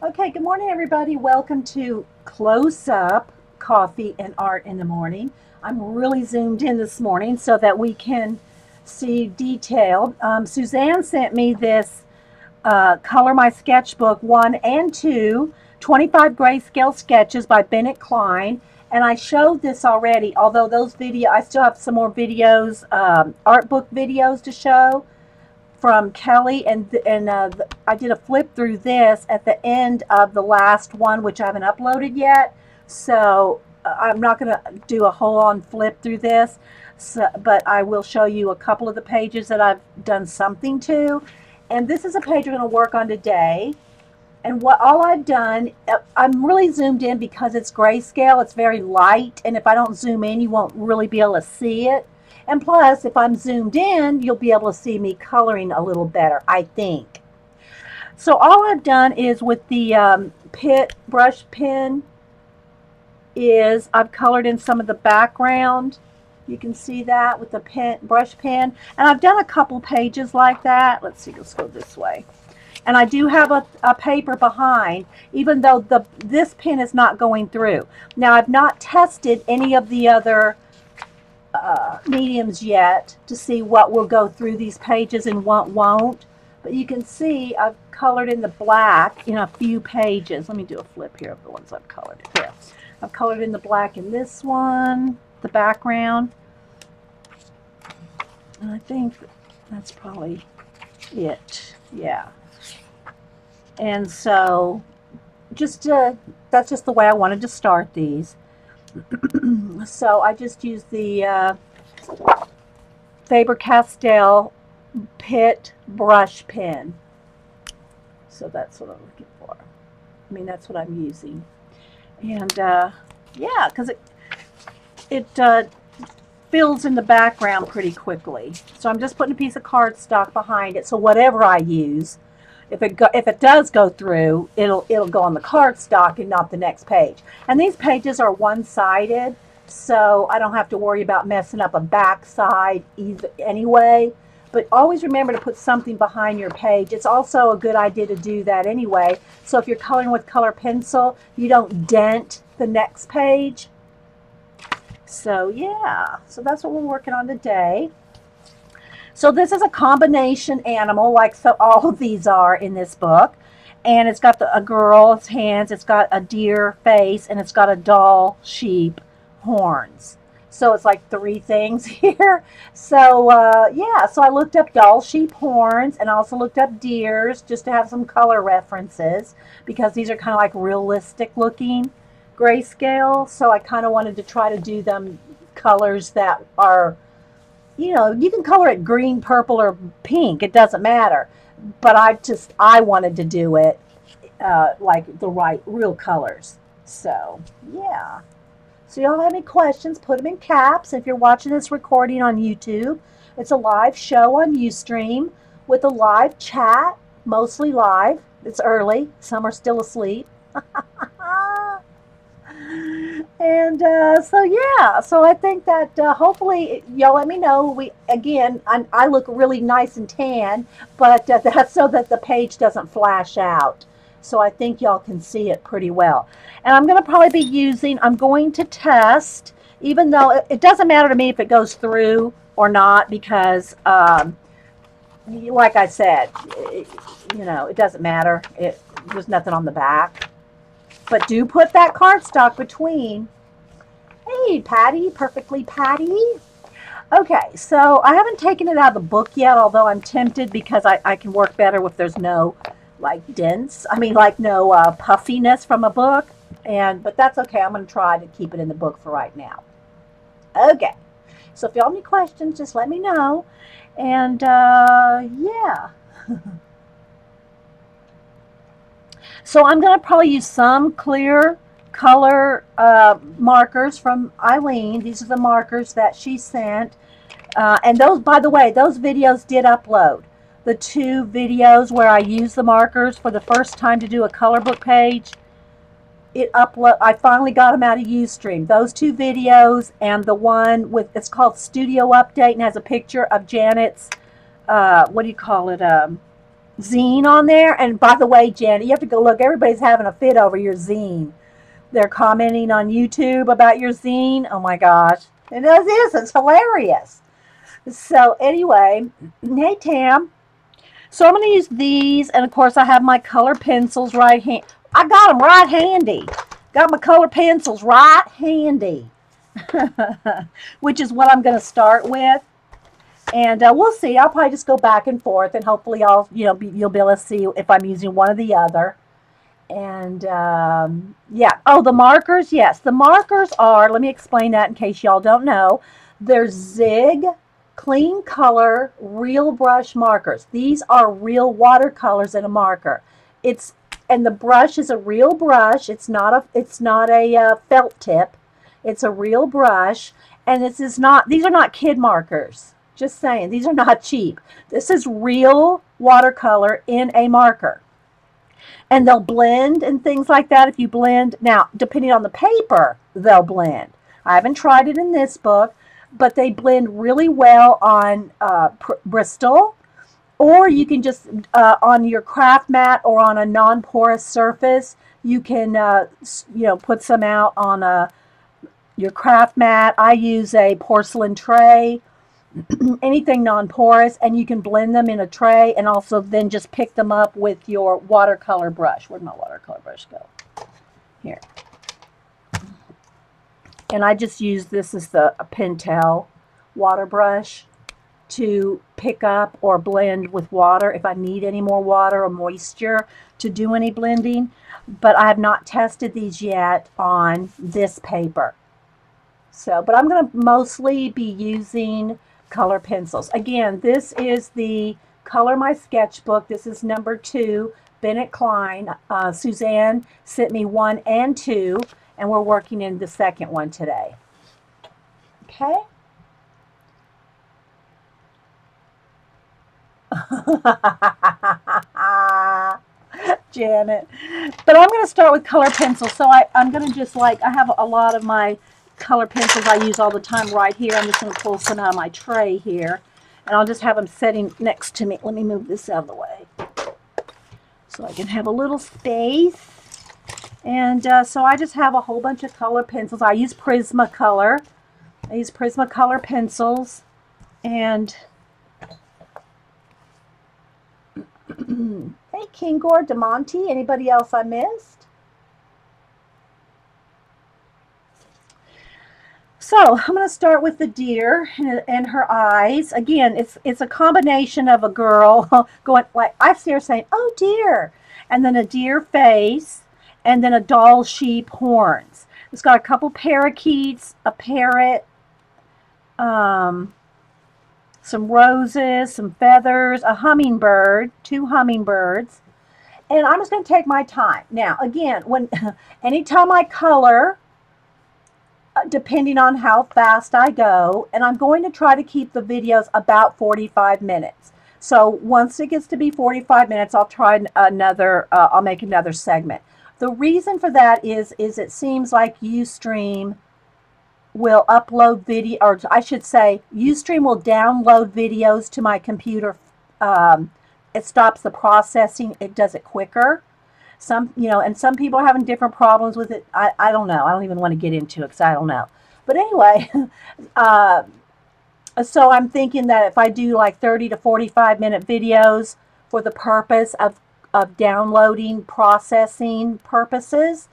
Okay, good morning, everybody. Welcome to Close Up Coffee and Art in the Morning. I'm really zoomed in this morning so that we can see detailed. Suzanne sent me this Color My Sketchbook 1 and 2, 25 grayscale sketches by Bennett Klein. And I showed this already, although I still have some more videos, art book videos to show from Kelly, and I did a flip through this at the end of the last one, which I haven't uploaded yet. So I'm not going to do a whole on flip through this, but I will show you a couple of the pages that I've done something to. And this is a page we're going to work on today. And what all I've done, I'm really zoomed in because it's grayscale. It's very light, and if I don't zoom in, you won't really be able to see it. And plus, if I'm zoomed in, you'll be able to see me coloring a little better, I think. So all I've done is with the Pitt brush pen is I've colored in some of the background. You can see that with the brush pen. And I've done a couple pages like that. Let's see, let's go this way. And I do have a paper behind, even though this pen is not going through. Now, I've not tested any of the other mediums yet to see what will go through these pages and what won't. But you can see I've colored in the black in a few pages. Let me do a flip here of the ones I've colored. Here. I've colored in the black in this one, the background. And I think that's probably it. Yeah. And so that's just the way I wanted to start these. So I just used the Faber-Castell Pitt brush pen. So that's what I'm looking for. I mean, that's what I'm using. And yeah, because it fills in the background pretty quickly. So I'm just putting a piece of cardstock behind it. So whatever I use, if it does go through, it'll go on the cardstock and not the next page. And these pages are one-sided, so I don't have to worry about messing up a back side either anyway. But always remember to put something behind your page. It's also a good idea to do that anyway. So if you're coloring with color pencil, you don't dent the next page. So yeah, so that's what we're working on today. So this is a combination animal, like so all of these are in this book. And it's got a girl's hands, it's got a deer face, and it's got a doll sheep horns. So it's like three things here. So yeah, so I looked up doll sheep horns and also looked up deers just to have some color references because these are kind of like realistic looking grayscale. So I kind of wanted to try to do them colors that are, you can color it green, purple, or pink. It doesn't matter. But I wanted to do it like the right, real colors. So, yeah. So y'all have any questions, put them in caps. If you're watching this recording on YouTube, it's a live show on Ustream with a live chat, mostly live. It's early. Some are still asleep. And so yeah, so I think that hopefully y'all let me know. I look really nice and tan, but that's so that the page doesn't flash out. So I think y'all can see it pretty well. And I'm going to probably be I'm going to test, even though it doesn't matter to me if it goes through or not, because like I said, it doesn't matter. There's nothing on the back. But do put that cardstock between. Hey, Patty, perfectly Patty. Okay, so I haven't taken it out of the book yet, although I'm tempted because I can work better if there's no no puffiness from a book. But that's okay. I'm going to try to keep it in the book for right now. Okay, so if y'all have any questions, just let me know. And yeah. So I'm going to probably use some clear color markers from Eileen. These are the markers that she sent. And those, by the way, those videos did upload. The two videos where I used the markers for the first time to do a color book page, I finally got them out of Ustream. Those two videos and the one it's called Studio Update and has a picture of Janet's, what do you call it, zine on there. And by the way, Janet, you have to go look. Everybody's having a fit over your zine. They're commenting on YouTube about your zine. Oh my gosh. It is. It's hilarious. So anyway, hey Tam. So I'm going to use these, and of course I have my color pencils right hand. I got them right handy. Got my color pencils right handy, which is what I'm going to start with. And we'll see. I'll probably just go back and forth, and hopefully you'll be able to see if I'm using one or the other. And yeah. Oh, the markers. Yes, the markers are. Let me explain that in case y'all don't know. They're Zig Clean Color Real Brush markers. These are real watercolors in a marker. And the brush is a real brush. It's not a felt tip. It's a real brush, and these are not kid markers. Just saying, these are not cheap. This is real watercolor in a marker. And they'll blend and things like that if you blend. Now, depending on the paper, they'll blend. I haven't tried it in this book, but they blend really well on Bristol, or you can just, on your craft mat or on a non-porous surface, you can, put some out on your craft mat. I use a porcelain tray, anything non-porous, and you can blend them in a tray and also then just pick them up with your watercolor brush. Where'd my watercolor brush go? Here. And I just use this as a Pentel water brush to pick up or blend with water if I need any more water or moisture to do any blending. But I have not tested these yet on this paper. But I'm going to mostly be using color pencils. Again, this is the Color My Sketchbook. This is number 2, Bennett Klein. Suzanne sent me 1 and 2, and we're working in the second one today. Okay. Janet. But I'm going to start with color pencils. So I'm going to just I have a lot of my color pencils I use all the time right here. I'm just going to pull some out of my tray here, and I'll just have them sitting next to me. Let me move this out of the way so I can have a little space. And so I just have a whole bunch of color pencils. I use Prismacolor. I use Prismacolor pencils. And hey, Kingor, DeMonte, anybody else I missed? So I'm going to start with the deer and her eyes. Again, it's a combination of a girl going I see her saying, "Oh dear," and then a deer face, and then a doll sheep horns. It's got a couple parakeets, a parrot, some roses, some feathers, a hummingbird, 2 hummingbirds, and I'm just going to take my time. Now, again, anytime I color, depending on how fast I go, and I'm going to try to keep the videos about 45 minutes. So once it gets to be 45 minutes, I'll try I'll make another segment. The reason for that is it seems like Ustream will upload video, or I should say, Ustream will download videos to my computer. It stops the processing. It does it quicker. And some people are having different problems with it. I don't know. I don't even want to get into it because I don't know. But anyway, so I'm thinking that if I do 30 to 45 minute videos for the purpose of downloading, processing purposes.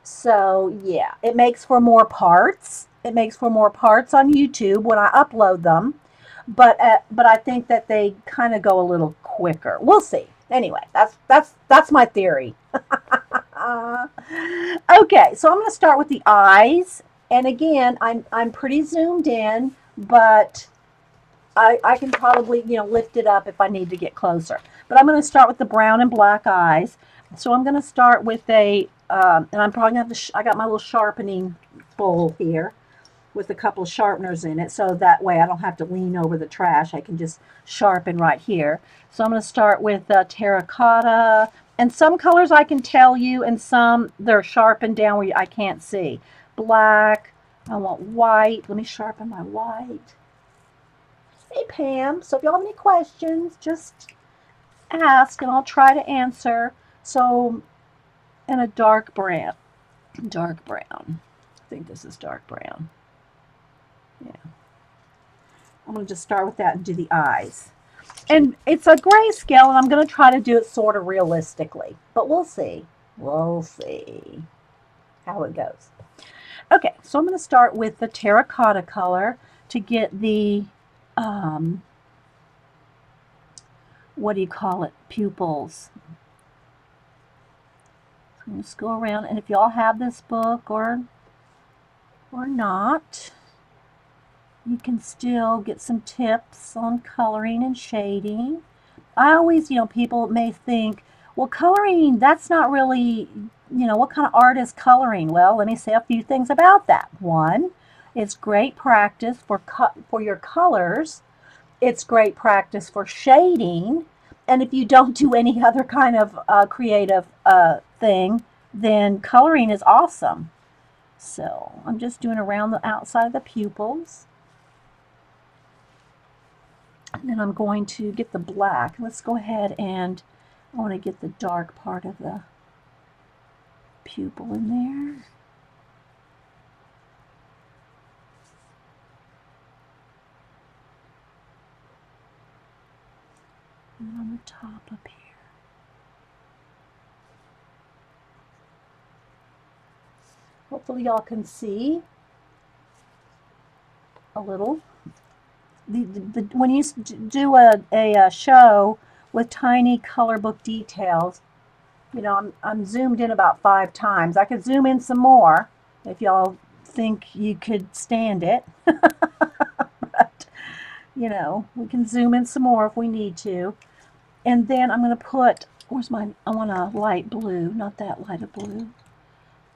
So yeah, it makes for more parts. It makes for more parts on YouTube when I upload them. But I think that they kind of go a little quicker. We'll see. Anyway, that's my theory. Okay, so I'm going to start with the eyes, and again, I'm pretty zoomed in, but I can probably lift it up if I need to get closer. But I'm going to start with the brown and black eyes. So I'm going to start with and I'm probably going to have I got my little sharpening bowl here with a couple of sharpeners in it, so that way I don't have to lean over the trash. I can just sharpen right here. So I'm going to start with terracotta, and some colors I can tell you, and some they're sharpened down where I can't see. Black, I want white. Let me sharpen my white. Hey Pam, so if y'all have any questions, just ask and I'll try to answer. So, in a dark brown. Dark brown. I think this is dark brown. Yeah. I'm going to just start with that and do the eyes. And it's a grayscale, and I'm going to try to do it sort of realistically. But we'll see. We'll see how it goes. Okay, so I'm going to start with the terracotta color to get the, what do you call it, pupils. So I'm going to go around, and if y'all have this book or not, you can still get some tips on coloring and shading. I always, people may think, well, coloring, that's not really, what kind of art is coloring? Well, let me say a few things about that. One, it's great practice for your colors. It's great practice for shading. And if you don't do any other kind of creative thing, then coloring is awesome. So I'm just doing around the outside of the pupils. And then I'm going to get the black. Let's go ahead and I want to get the dark part of the pupil in there. And on the top up here. Hopefully y'all can see a little. When you do a show with tiny color book details, I'm zoomed in about 5 times. I could zoom in some more if y'all think you could stand it. But, we can zoom in some more if we need to. And then I'm going to put, I want a light blue, not that light of blue.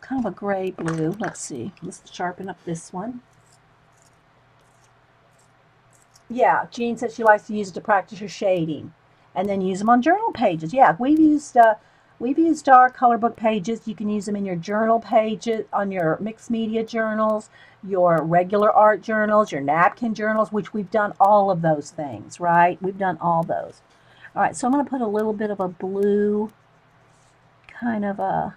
Kind of a gray blue. Let's see. Let's sharpen up this one. Yeah, Jean said she likes to use it to practice her shading, and then use them on journal pages. Yeah, we've used our color book pages. You can use them in your journal pages, on your mixed media journals, your regular art journals, your napkin journals, which we've done all of those things, right? We've done all those. All right, so I'm going to put a little bit of a blue, kind of a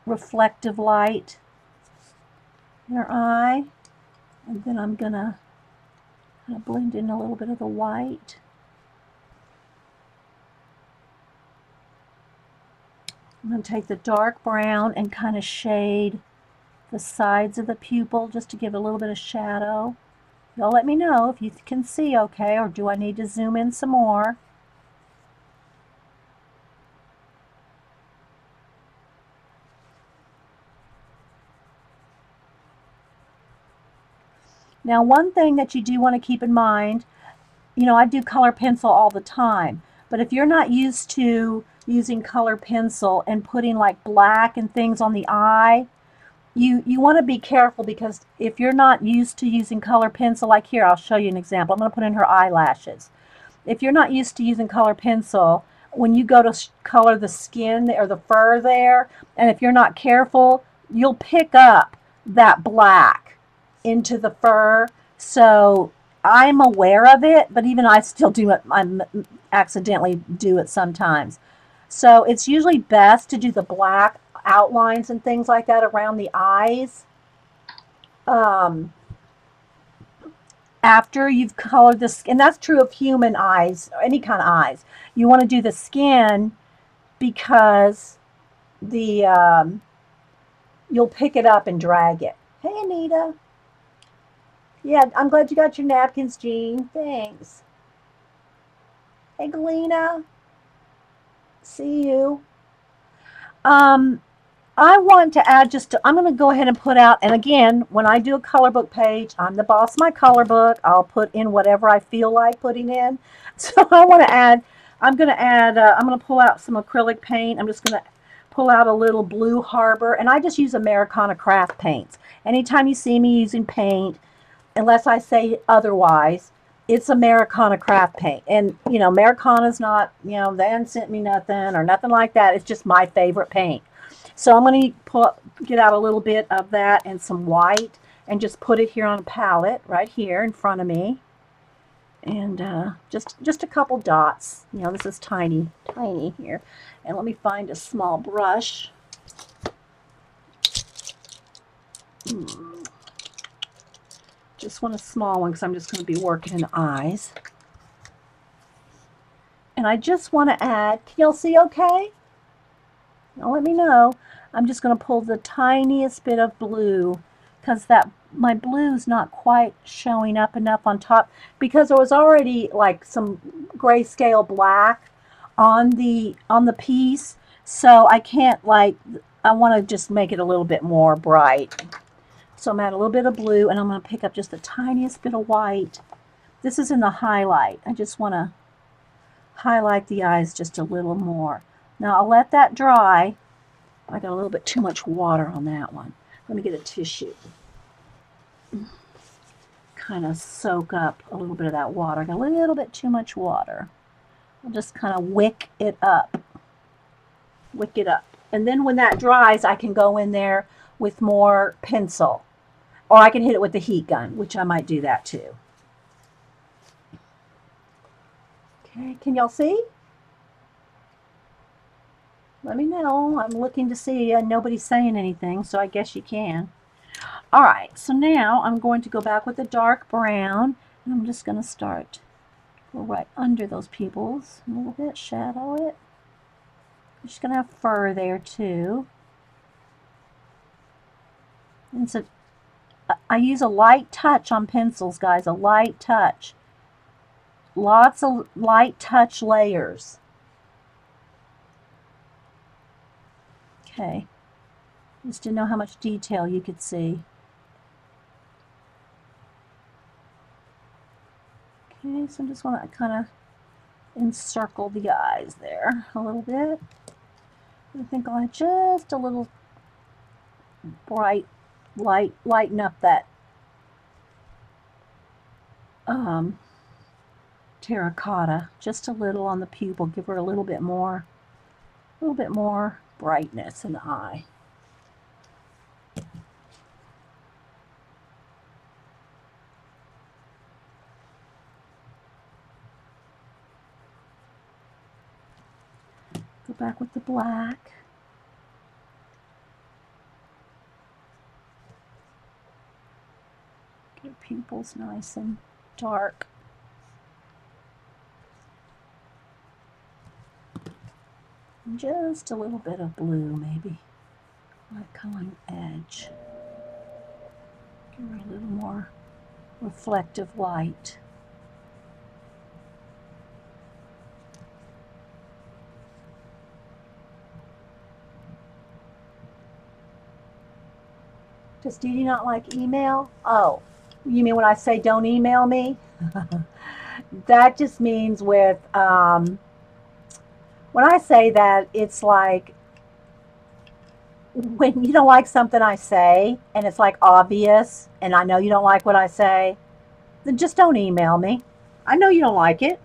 reflective light in her eye. And then I'm going to kind of blend in a little bit of the white. I'm going to take the dark brown and kind of shade the sides of the pupil just to give a little bit of shadow. Y'all let me know if you can see okay, or do I need to zoom in some more? Now, one thing that you do want to keep in mind, I do color pencil all the time, but if you're not used to using color pencil and putting like black and things on the eye, you want to be careful, because if you're not used to using color pencil, like here, I'll show you an example. I'm going to put in her eyelashes. If you're not used to using color pencil, when you go to color the skin or the fur there, and if you're not careful, you'll pick up that black into the fur. So I'm aware of it, but even I still do it. I accidentally do it sometimes. So it's usually best to do the black outlines and things like that around the eyes after you've colored the skin. And that's true of human eyes, any kind of eyes. You want to do the skin because the you'll pick it up and drag it. Hey, Anita. Yeah, I'm glad you got your napkins, Jean. Thanks. Hey, Galena. See you. I want to add I'm going to go ahead and put out, and again, when I do a color book page, I'm the boss of my color book. I'll put in whatever I feel like putting in. So I'm going to pull out some acrylic paint. I'm just going to pull out a little Blue Harbor, and I just use Americana craft paints. Anytime you see me using paint, unless I say otherwise, it's Americana craft paint. And, Americana's not, they haven't sent me nothing or nothing like that. It's just my favorite paint. So I'm going to get out a little bit of that and some white and just put it here on a palette right here in front of me. And just a couple dots. You know, this is tiny here. And let me find a small brush. Just want a small one because I'm just going to be working in the eyes. And I just want to add, can y'all see okay? Now let me know. I'm just going to pull the tiniest bit of blue because my blue's not quite showing up enough on top because there was already like some grayscale black on the piece. So I can't I want to just make it a little bit more bright. So I'm adding a little bit of blue and I'm going to pick up just the tiniest bit of white. This is in the highlight. I just want to highlight the eyes just a little more. Now I'll let that dry. I got a little bit too much water on that one. Let me get a tissue. Kind of soak up a little bit of that water. I got a little bit too much water. I'll just kind of wick it up. Wick it up. And then when that dries, I can go in there with more pencil. Or I can hit it with the heat gun, which I might do that too. Okay, can y'all see? Let me know. I'm looking to see. Nobody's saying anything, so I guess you can. All right, so now I'm going to go back with the dark brown, and I'm just going to start go right under those pupils a little bit, shadow it. I'm just going to have fur there too. And so I use a light touch on pencils, guys, a light touch. Lots of light touch layers. Okay, just to know how much detail you could see. Okay, so I just want to kind of encircle the eyes there a little bit. I think I'll add just a little bright lighten up that terracotta, just a little on the pupil, give her a little bit more brightness in the eye. Go back with the black. Get her pupils nice and dark. And just a little bit of blue, maybe, like kind of an edge. Give her a little more reflective light. Does Dede not like email? Oh, you mean when I say don't email me? That just means when I say that, it's like when you don't like something I say and it's like obvious and I know you don't like what I say, then just don't email me. I know you don't like it.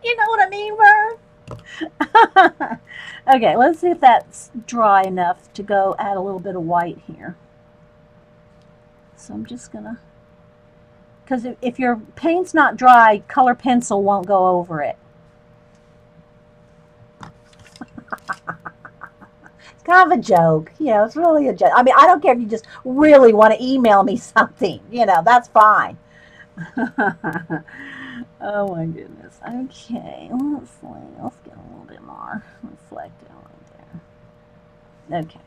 You know what I mean, Vern? Okay, let's see if that's dry enough to go add a little bit of white here. So I'm just gonna, because if your paint's not dry, color pencil won't go over it. It's kind of a joke, you know, it's really a joke. I mean, I don't care if you just really want to email me something, you know, that's fine. Oh my goodness. Okay, let's see. Let's get a little bit more reflective right there. Okay.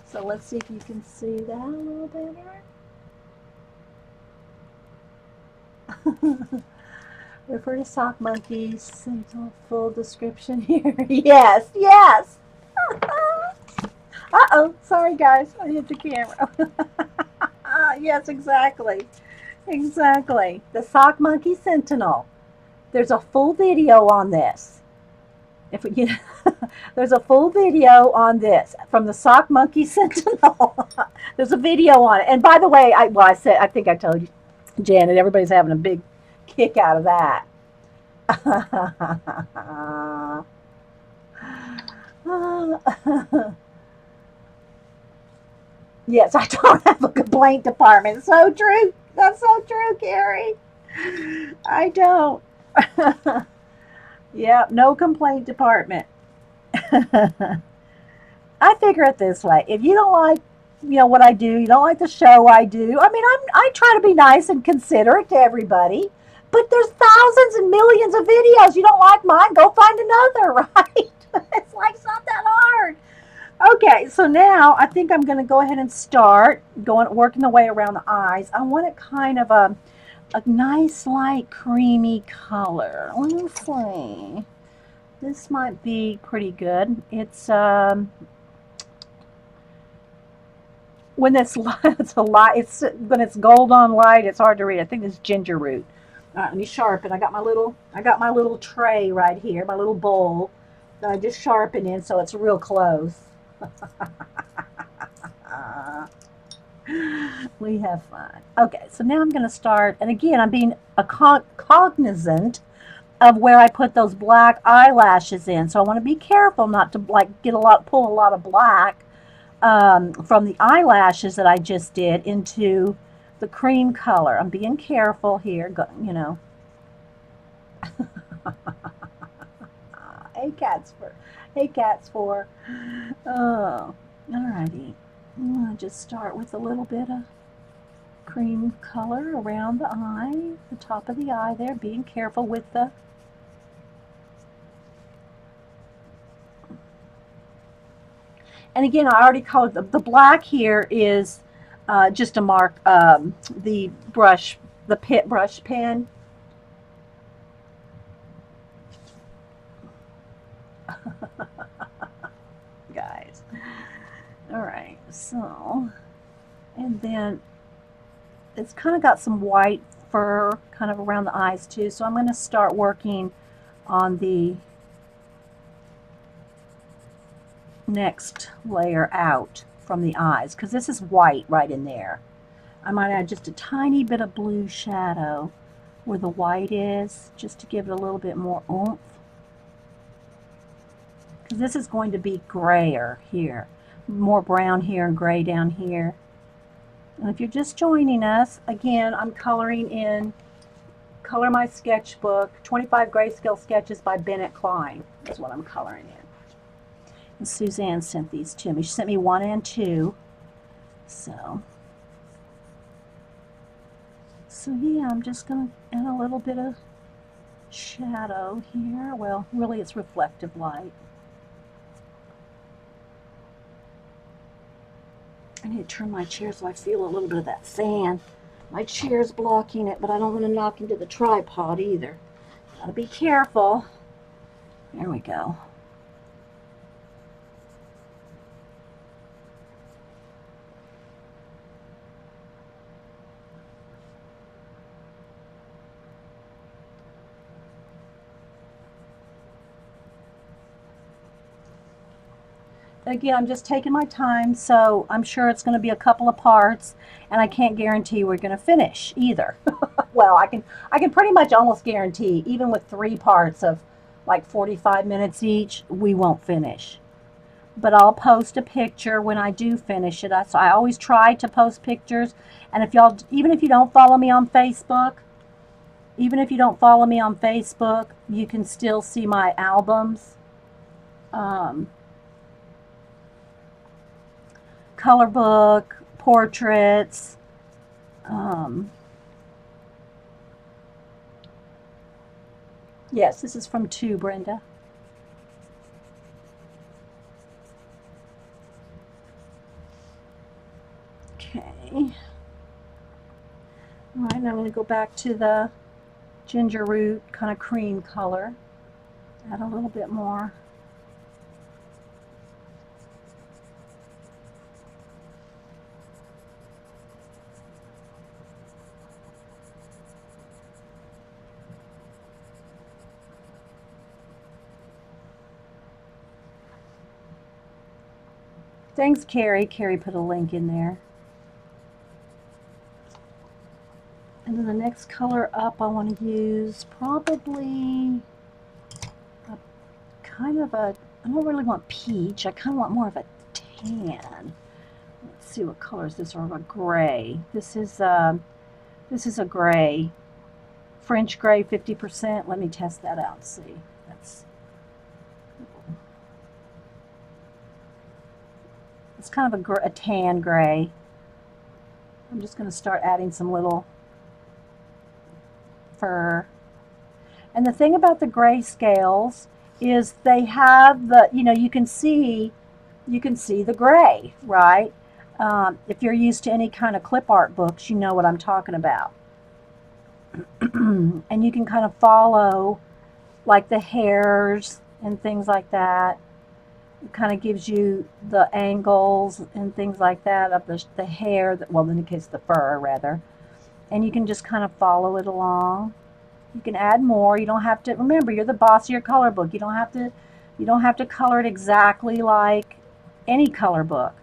So let's see if you can see that a little better. Refer to sock monkeys. Full description here. Yes, yes. Uh-oh. Sorry, guys. I hit the camera. Yes, exactly. Exactly. The Sock Monkey Sentinel. There's a full video on this. There's a full video on this from the Sock Monkey Sentinel. There's a video on it. And by the way, I think I told you, Janet, everybody's having a big kick out of that. Yes, I don't have a complaint department. So true. That's so true, Carrie. I don't. Yep, no complaint department. I figure it this way: if you don't like, what I do, you don't like the show I do. I mean, I try to be nice and considerate to everybody, but there's thousands and millions of videos. You don't like mine? Go find another, right? It's like it's not that hard. Okay, so now I think I'm going to go ahead and start working the way around the eyes. I want it kind of a nice light creamy color. Let me see. This might be pretty good. It's when it's it's a light. It's when it's gold on light. It's hard to read. I think it's ginger root. All right, let me sharpen. I got my little tray right here, my little bowl that I just sharpen in, so it's real close. We have fun. Okay, so now I'm going to start, and again, I'm being cognizant of where I put those black eyelashes in. So I want to be careful not to pull a lot of black from the eyelashes that I just did into the cream color. I'm being careful here, hey cats for, hey cats for. Oh, alrighty. I'm gonna just start with a little bit of cream color around the eye, the top of the eye there, being careful with the and again, I already colored the black here is just to mark the brush, the pit brush pen. Guys. All right, so, and then it's kind of got some white fur kind of around the eyes too. So I'm going to start working on the next layer out from the eyes, because this is white right in there. I might add just a tiny bit of blue shadow where the white is, just to give it a little bit more oomph. Because this is going to be grayer here, more brown here and gray down here. And if you're just joining us, again, I'm coloring in Color My Sketchbook, 25 Grayscale Sketches by Bennett Klein is what I'm coloring in. And Suzanne sent these to me. She sent me 1 and 2. So yeah, I'm just going to add a little bit of shadow here. Well, really it's reflective light. I need to turn my chair so I feel a little bit of that fan. My chair's blocking it, but I don't want to knock into the tripod either. Gotta be careful. There we go. Again, I'm just taking my time, so I'm sure it's going to be a couple of parts, and I can't guarantee we're going to finish either. Well, I can pretty much almost guarantee, even with 3 parts of like 45 minutes each, we won't finish. But I'll post a picture when I do finish it. So I always try to post pictures, and if y'all, even if you don't follow me on Facebook, you can still see my albums. Color book, portraits, yes, this is from 2, Brenda. Okay. All right, now I'm going to go back to the ginger root kind of cream color. Add a little bit more. Thanks, Carrie. Carrie put a link in there. And then the next color up, I want to use probably a kind of a, I don't really want peach. I kind of want more of a tan. Let's see what colors this are. A gray. This is This is a gray. French gray 50%. Let me test that out and see. That's it's kind of a tan gray. I'm just going to start adding some little fur. And the thing about the grayscales is they have the, you can see the gray, right? If you're used to any kind of clip art books, you know what I'm talking about. And you can kind of follow like the hairs and things like that. It kind of gives you the angles and things like that of the hair, well, in the case the fur rather. And you can just kind of follow it along. You can add more. You don't have to, remember, you're the boss of your color book. You don't have to color it exactly like any color book.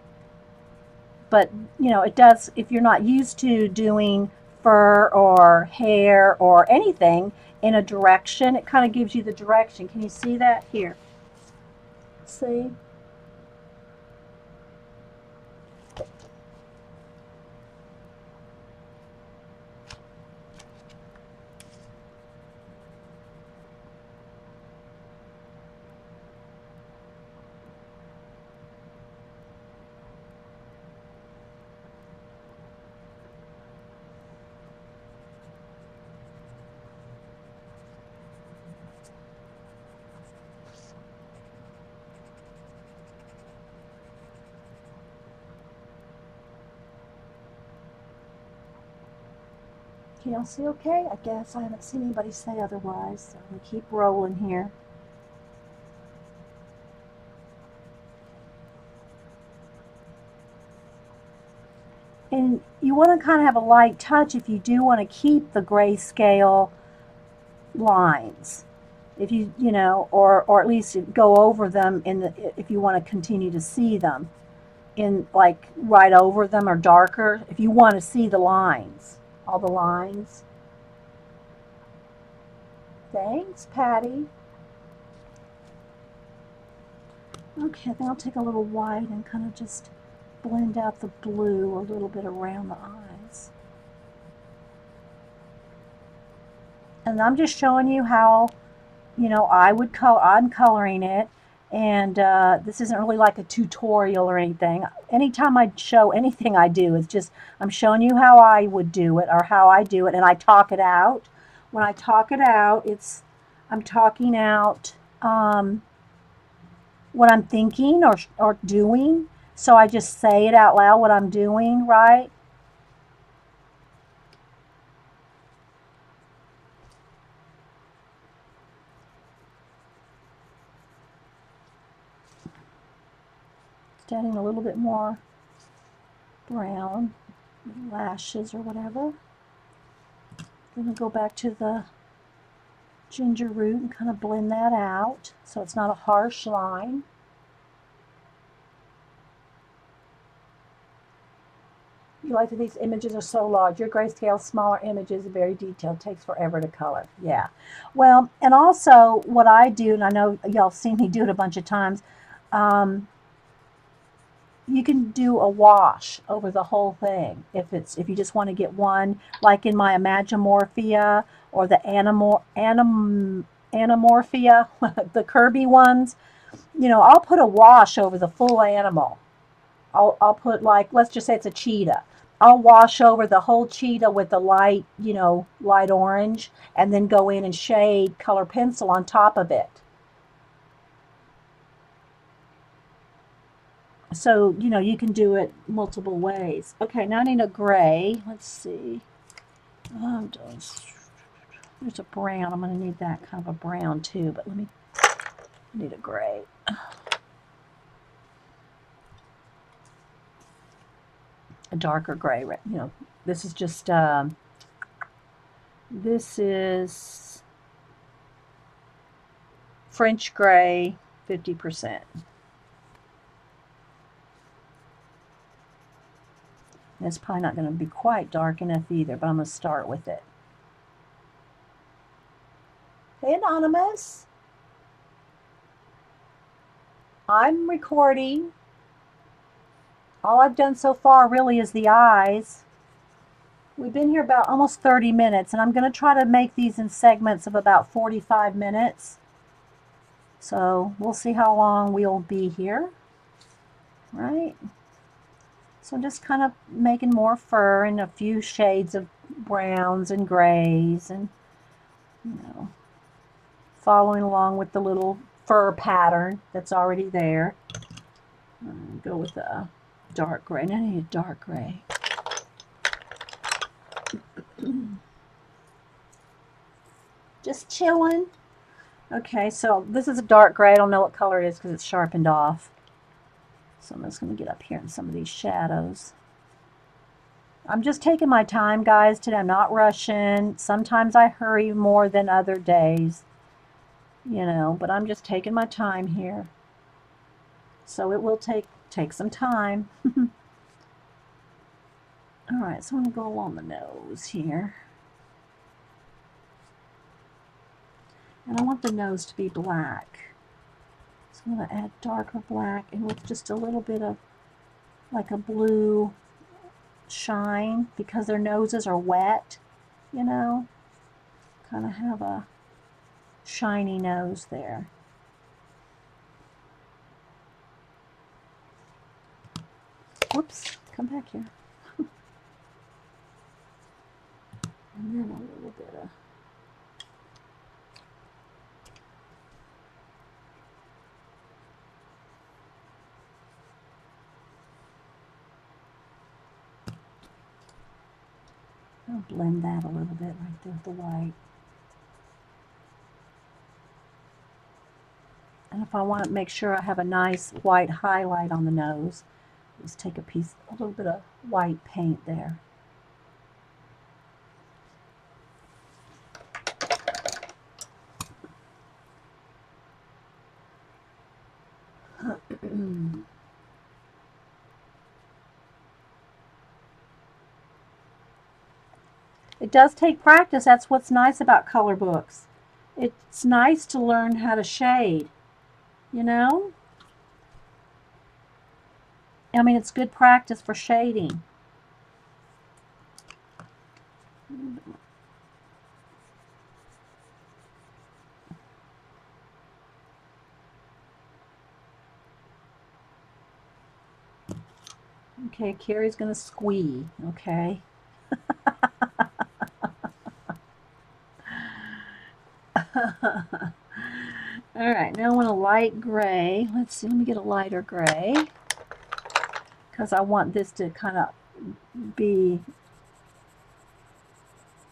But, it does, if you're not used to doing fur or hair or anything in a direction, it kind of gives you the direction. Can you see that? Here. See? Can y'all see okay? I guess I haven't seen anybody say otherwise, so I'm going to keep rolling here. And you want to kind of have a light touch if you do want to keep the grayscale lines. If or at least go over them if you want to continue to see them in like right over them or darker, if you want to see the lines, all the lines. Thanks, Patty. Okay, then I'll take a little white and kind of just blend out the blue a little bit around the eyes. And I'm just showing you how, I'm coloring it. And this isn't really like a tutorial or anything. Anytime I show anything I do, it's just I'm showing you how I would do it or how I do it, and I talk it out. When I talk it out, I'm talking out what I'm thinking or doing. So I just say it out loud what I'm doing, right? Just adding a little bit more brown, lashes or whatever. Then we'll go back to the ginger root and kind of blend that out so it's not a harsh line. You like that these images are so large. Your grayscale, smaller images, very detailed, takes forever to color. Yeah. Well, and also what I do, and I know y'all seen me do it a bunch of times, you can do a wash over the whole thing if you just want to get one, like in my Imagimorphia or the Animorphia, the Kirby ones. I'll put a wash over the full animal. I'll put, like, let's just say it's a cheetah. I'll wash over the whole cheetah with the light, light orange, and then go in and shade color pencil on top of it. So, you can do it multiple ways. Okay, now I need a gray. Let's see. There's a brown. I'm going to need that kind of a brown too, but I need a gray. A darker gray. This is just, this is French gray, 50%. And it's probably not going to be quite dark enough either, but I'm going to start with it. Hey, Anonymous. I'm recording. All I've done so far really is the eyes. We've been here about almost 30 minutes, and I'm going to try to make these in segments of about 45 minutes. So we'll see how long we'll be here, right? So I'm just kind of making more fur and a few shades of browns and grays, and following along with the little fur pattern that's already there. Go with a dark gray. And I need a dark gray. Just chilling. Okay, so this is a dark gray. I don't know what color it is because it's sharpened off. So I'm just going to get up here in some of these shadows. I'm just taking my time, guys, today. I'm not rushing. Sometimes I hurry more than other days, but I'm just taking my time here. So it will take some time. All right, so I'm going to go along the nose here. And I want the nose to be black. So I'm going to add darker black and with just a little bit of like a blue shine because their noses are wet, kind of have a shiny nose there. Whoops, come back here. And then a little bit of I'll blend that a little bit right there with the white. And if I want to make sure I have a nice white highlight on the nose, just take a little bit of white paint there. It does take practice. That's what's nice about color books. It's nice to learn how to shade, I mean, it's good practice for shading. Okay, Carrie's going to squee, okay? All right, now I want a light gray. Let's see, let me get a lighter gray because I want this to kind of be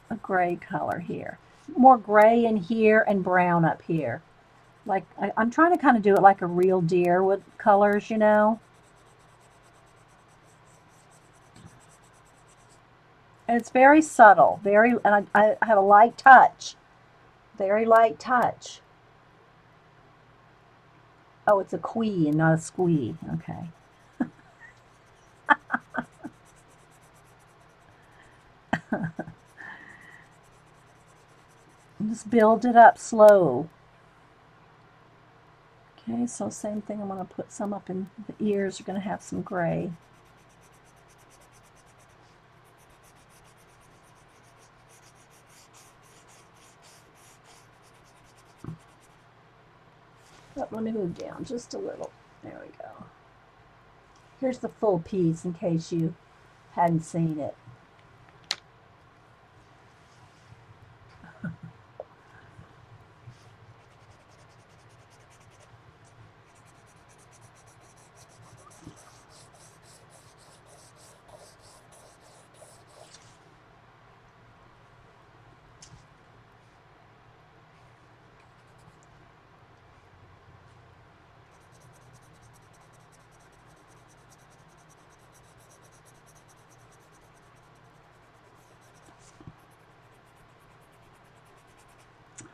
a gray color here. More gray in here and brown up here. Like, I'm trying to kind of do it like a real deer with colors, And it's very subtle, and I have a light touch. Very light touch. Oh, it's a quee and not a squee. Okay. Just build it up slow. Okay, so same thing. I'm going to put some up in the ears. Are going to have some gray. Oh, let me move down just a little. There we go. Here's the full piece in case you hadn't seen it.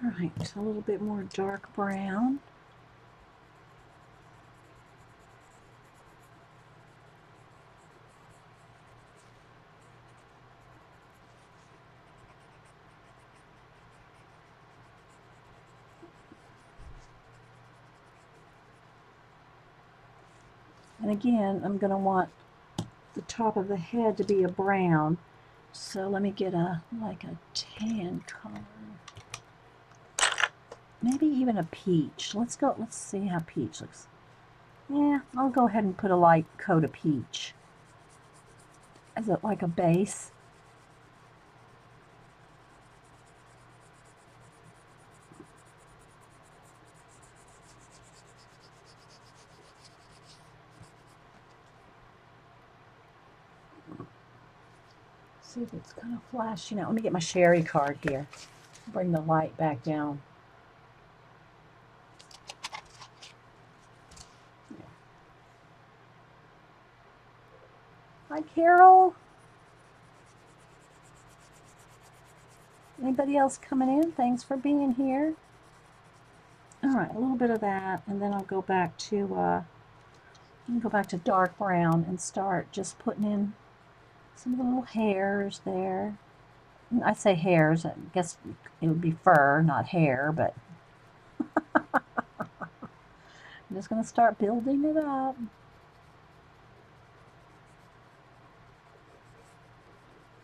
All right, a little bit more dark brown. And again, I'm going to want the top of the head to be a brown. So let me get like a tan color. Maybe even a peach. Let's see how peach looks. Yeah, I'll go ahead and put a light coat of peach as like a base. See if it's kind of flashing out. Let me get my sherry card here. Bring the light back down. Yeah. Hi, Carol. Anybody else coming in? Thanks for being here. All right, a little bit of that, and then I'll go back to dark brown and start just putting in some of the little hairs there. I say hairs, I guess it would be fur, not hair, but I'm just going to start building it up.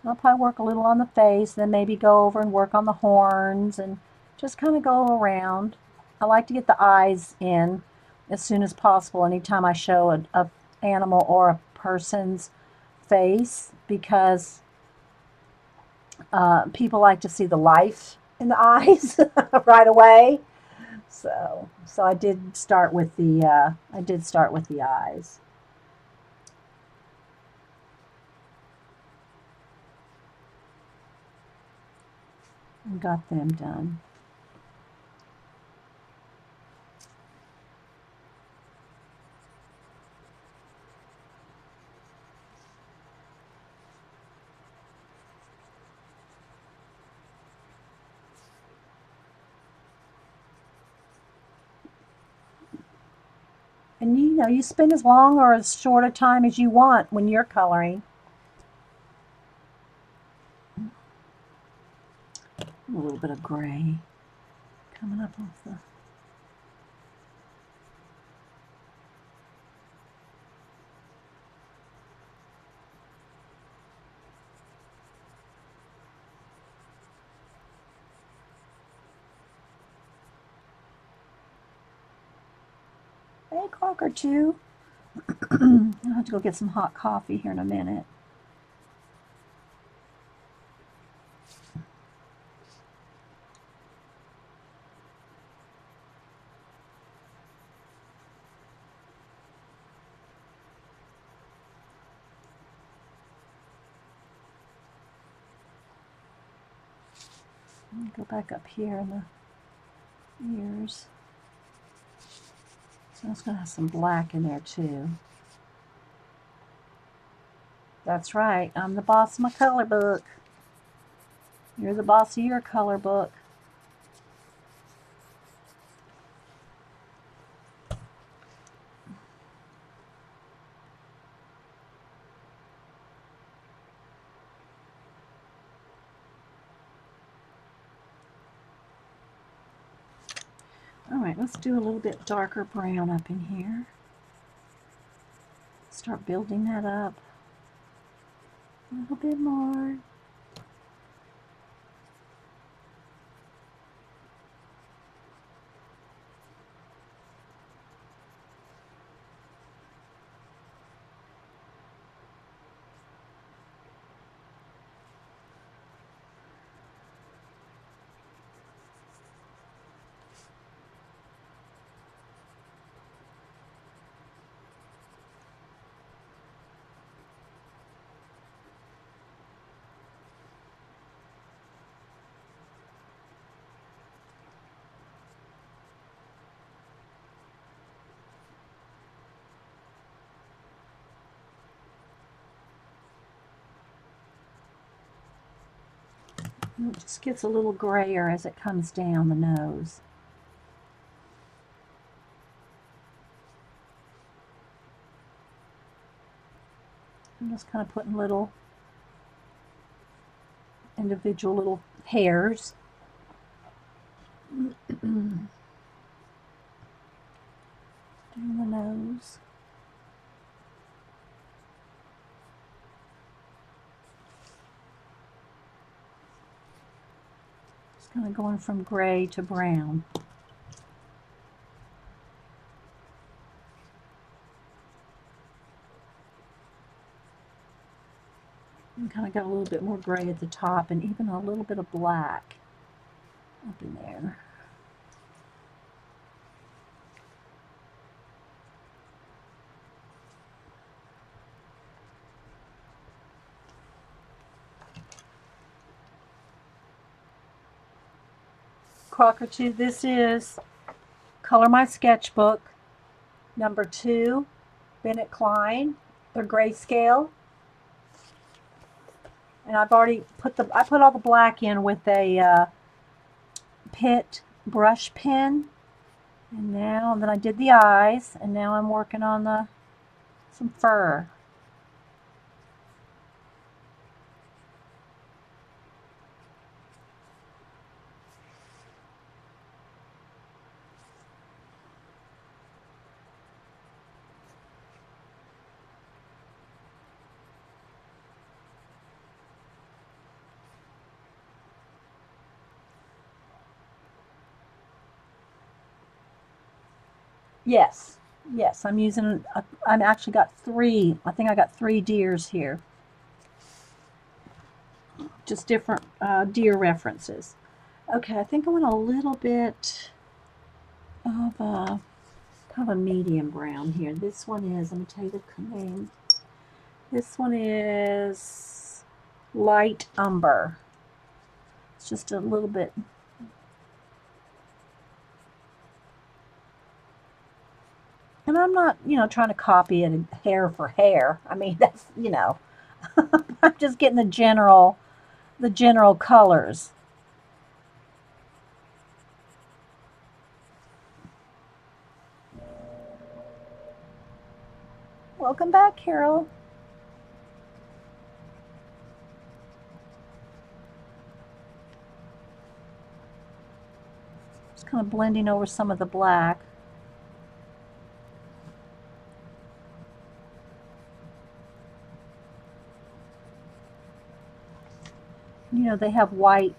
I'll probably work a little on the face, then maybe go over and work on the horns and just kind of go around. I like to get the eyes in as soon as possible anytime I show a animal or a person's face, because people like to see the life in the eyes right away. So I did start with the eyes. And got them done. And you spend as long or as short a time as you want when you're coloring. A little bit of gray coming up off the... Hey, Cocker 2. I'll have to go get some hot coffee here in a minute. Go back up here in the ears. So I was going to have some black in there too. That's right. I'm the boss of my color book. You're the boss of your color book. All right, let's do a little bit darker brown up in here. Start building that up a little bit more. And it just gets a little grayer as it comes down the nose. I'm just kind of putting little individual little hairs. Doing the nose. Just kind of going from gray to brown. And kind of got a little bit more gray at the top and even a little bit of black up in there. Crocker 2, this is Color My Sketchbook, number 2, Bennett Klein. They're grayscale. And I've already I put all the black in with a Pitt brush pen. And then I did the eyes, and now I'm working on some fur. Yes, yes, I'm using, I'm actually got 3, I think I got 3 deers here. Just different deer references. Okay, I think I want a little bit of kind of a medium brown here. This one is, let me tell you the name. This one is light umber. It's just a little bit. And I'm not, trying to copy it hair for hair. I mean, that's, I'm just getting the general colors. Welcome back, Carol. Just kind of blending over some of the black. They have white,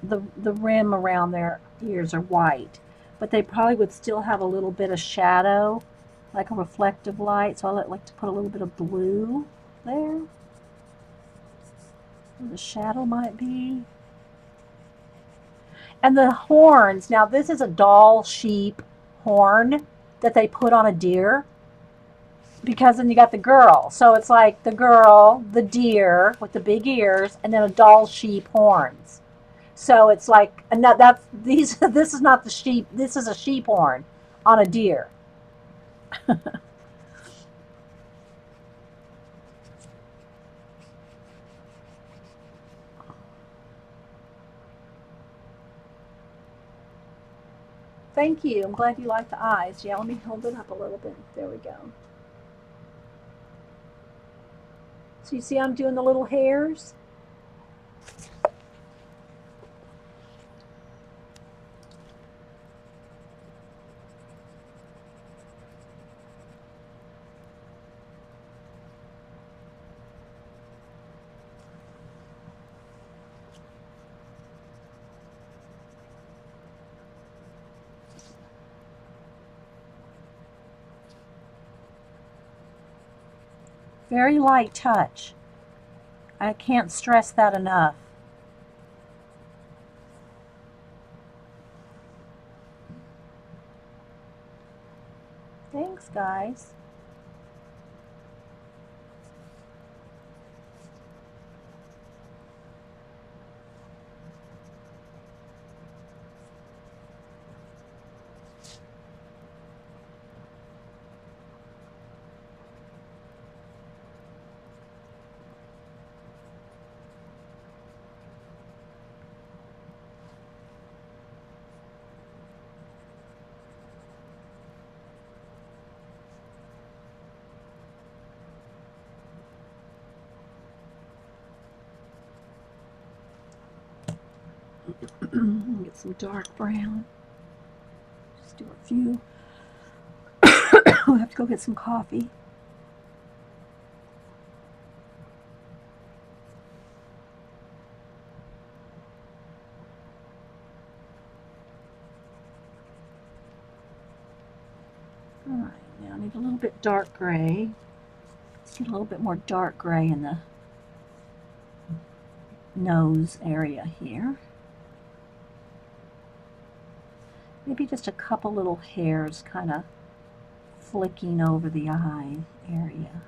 the rim around their ears are white, but they probably would still have a little bit of shadow, like a reflective light, so I like to put a little bit of blue there, where the shadow might be. And the horns, now this is a doll sheep horn that they put on a deer, because then you got the girl, so it's like the girl, the deer with the big ears, and then a doll sheep horns. So it's like, and that's these. This is not the sheep. This is a sheep horn on a deer. Thank you. I'm glad you like the eyes. Yeah, let me hold it up a little bit. There we go. So you see, I'm doing the little hairs. Very light touch. I can't stress that enough. Thanks, guys. Get some dark brown. Just do a few. I'll have to go get some coffee. All right, now I need a little bit dark gray. Let's get a little bit more dark gray in the nose area here. Maybe just a couple little hairs kind of flicking over the eye area.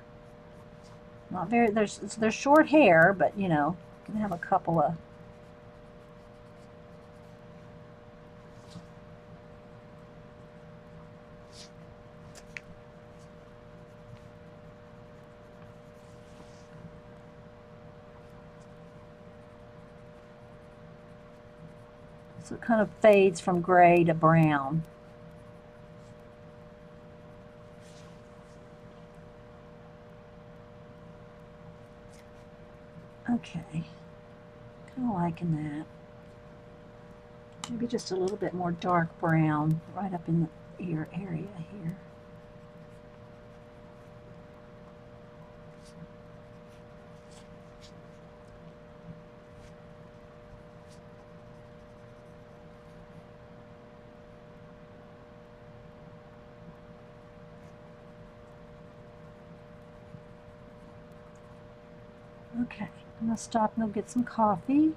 Not very, there's short hair, but you know, you can have a couple of so it kind of fades from gray to brown. Okay, kind of liking that. Maybe just a little bit more dark brown right up in the ear area here. Okay, I'm going to stop and go get some coffee.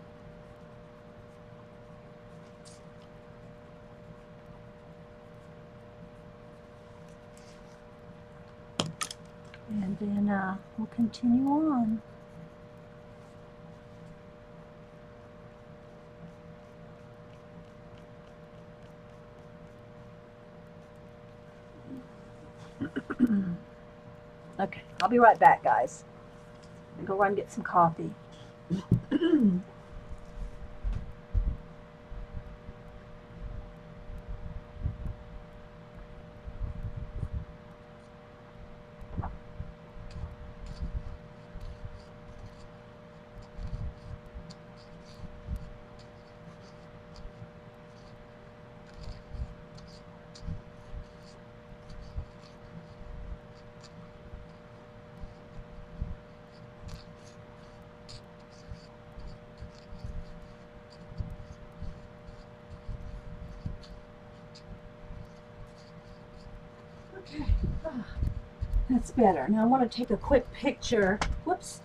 And then we'll continue on. Okay, I'll be right back, guys. I'm gonna go run and get some coffee. Okay, that's better. Now I want to take a quick picture. Whoops.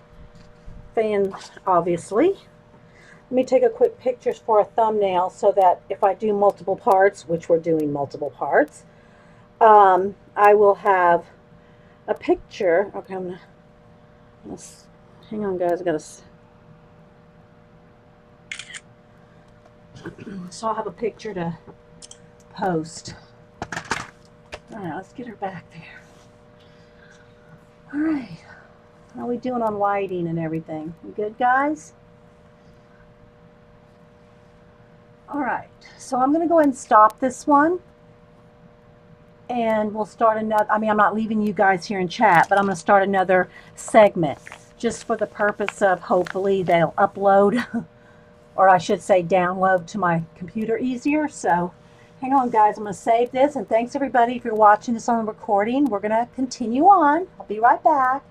Fan, obviously. Let me take a quick picture for a thumbnail so that if I do multiple parts, which we're doing multiple parts, I will have a picture. Okay, I'm gonna hang on, guys. I gotta. So I'll have a picture to post. All right, let's get her back there. All right, how are we doing on lighting and everything? We good, guys? All right, so I'm gonna go ahead and stop this one. And we'll start another, I mean, I'm not leaving you guys here in chat, but I'm gonna start another segment just for the purpose of hopefully they'll upload, or I should say download to my computer easier. So hang on, guys, I'm gonna save this, and thanks everybody if you're watching this on the recording. We're gonna continue on. I'll be right back.